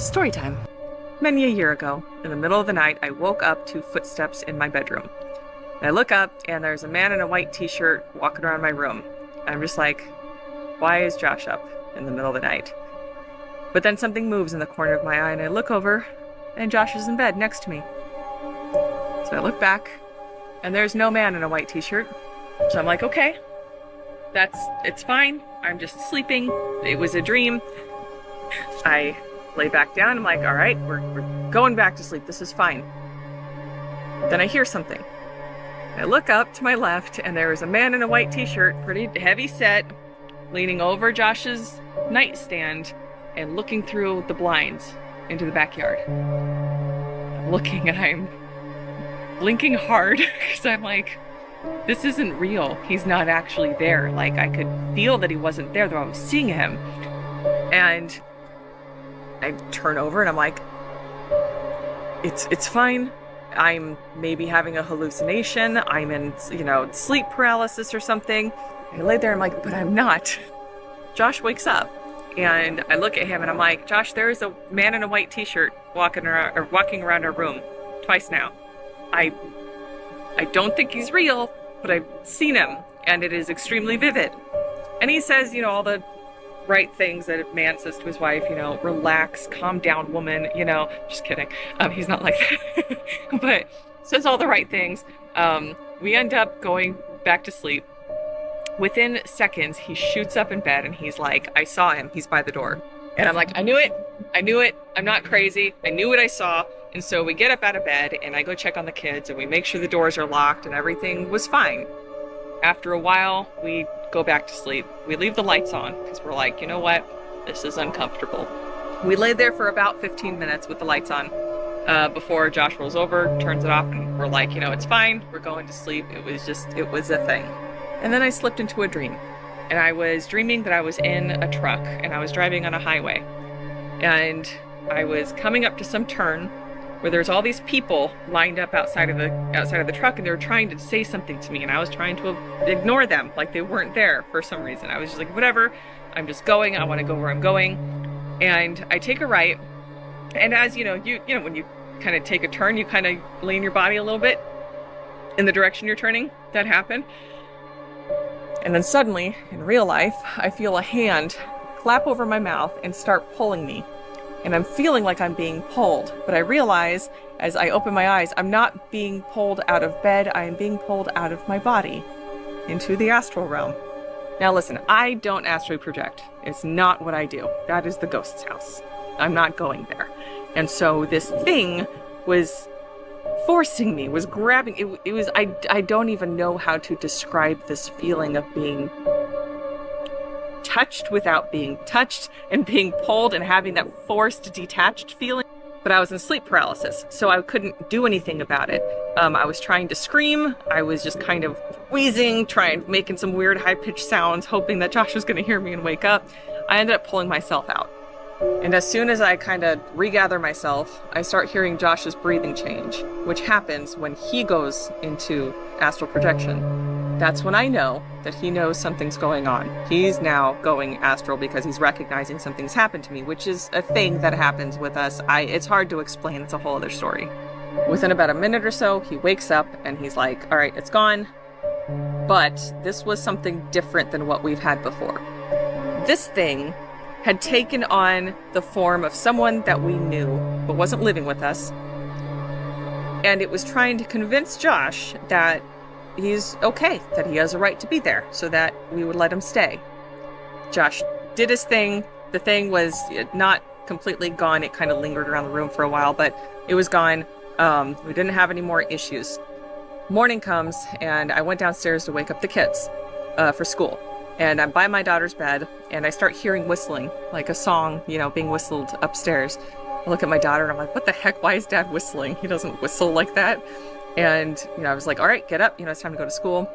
Story time. Many a year ago, in the middle of the night, I woke up to footsteps in my bedroom. And I look up, and there's a man in a white t-shirt walking around my room. I'm just like, why is Josh up in the middle of the night? But then something moves in the corner of my eye, and I look over, and Josh is in bed next to me. So I look back, and there's no man in a white t-shirt. So I'm like, okay, it's fine. I'm just sleeping. It was a dream. I lay back down. I'm like, all right, we're going back to sleep. This is fine. Then I hear something. I look up to my left, and there is a man in a white t-shirt, pretty heavy set, leaning over Josh's nightstand and looking through the blinds into the backyard. I'm looking, and I'm blinking hard because I'm like, this isn't real. He's not actually there. Like, I could feel that he wasn't there, though I was seeing him. And I turn over and I'm like, it's fine. I'm maybe having a hallucination. I'm in, sleep paralysis or something. I lay there, I'm like, but I'm not. Josh wakes up, and I look at him and I'm like, Josh, there is a man in a white t-shirt walking around our room twice now. I don't think he's real, but I've seen him, and it is extremely vivid. And he says, all the right things that a man says to his wife, relax, calm down, woman, just kidding. He's not like that, but says all the right things. We end up going back to sleep. Within seconds, he shoots up in bed and he's like, I saw him. He's by the door. And I'm like, I knew it. I'm not crazy. I knew what I saw. And so we get up out of bed and I go check on the kids and we make sure the doors are locked and everything was fine. After a while, we go back to sleep. We leave the lights on because we're like, you know what? This is uncomfortable. We lay there for about 15 minutes with the lights on before Josh rolls over, turns it off, and we're like, it's fine. We're going to sleep. It was a thing. And then I slipped into a dream. And I was dreaming that I was in a truck and I was driving on a highway. And I was coming up to some turn where there's all these people lined up outside of the truck, and they were trying to say something to me, and I was trying to ignore them, like they weren't there for some reason. I was just like, whatever, I'm just going, I want to go where I'm going. And I take a right, and as you when you kind of take a turn, you kind of lean your body a little bit in the direction you're turning. That happened. And then suddenly, in real life, I feel a hand clap over my mouth and start pulling me. And I'm feeling like I'm being pulled, but I realize as I open my eyes, I'm not being pulled out of bed, I am being pulled out of my body into the astral realm. Now listen, I don't astrally project. It's not what I do. That is the ghost's house. I'm not going there. And so this thing was forcing me, was grabbing, it was, I don't even know how to describe this feeling of being touched without being touched and being pulled and having that forced, detached feeling. But I was in sleep paralysis, so I couldn't do anything about it. I was trying to scream. I was just kind of wheezing, making some weird high-pitched sounds, hoping that Josh was going to hear me and wake up. I ended up pulling myself out. And as soon as I kind of regather myself, I start hearing Josh's breathing change, which happens when he goes into astral projection. That's when I know that he knows something's going on. He's now going astral because he's recognizing something's happened to me, which is a thing that happens with us. It's hard to explain. It's a whole other story. Within about a minute or so, he wakes up and he's like, all right, it's gone. But this was something different than what we've had before. This thing had taken on the form of someone that we knew, but wasn't living with us. And it was trying to convince Josh that he's okay, that he has a right to be there, so that we would let him stay. Josh did his thing. The thing was not completely gone. It kind of lingered around the room for a while, but it was gone. We didn't have any more issues. Morning comes, and I went downstairs to wake up the kids for school. And I'm by my daughter's bed, and I start hearing whistling, like a song, being whistled upstairs. I look at my daughter, and I'm like, what the heck? Why is Dad whistling? He doesn't whistle like that. And, I was like, all right, get up. It's time to go to school.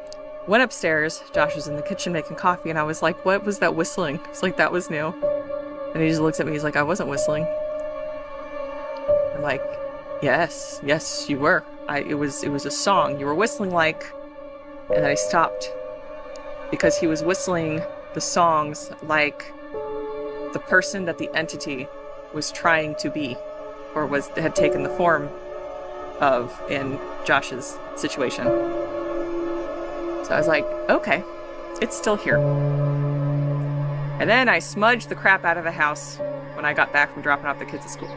Went upstairs. Josh was in the kitchen making coffee. And I was like, what was that whistling? It's like, that was new. And he just looks at me. He's like, I wasn't whistling. I'm like, yes, you were. It was a song. You were whistling like, and then I stopped because he was whistling the songs like the person that the entity was trying to be, or had taken the form of in Josh's situation. So I was like, okay, it's still here. And then I smudged the crap out of the house when I got back from dropping off the kids at school.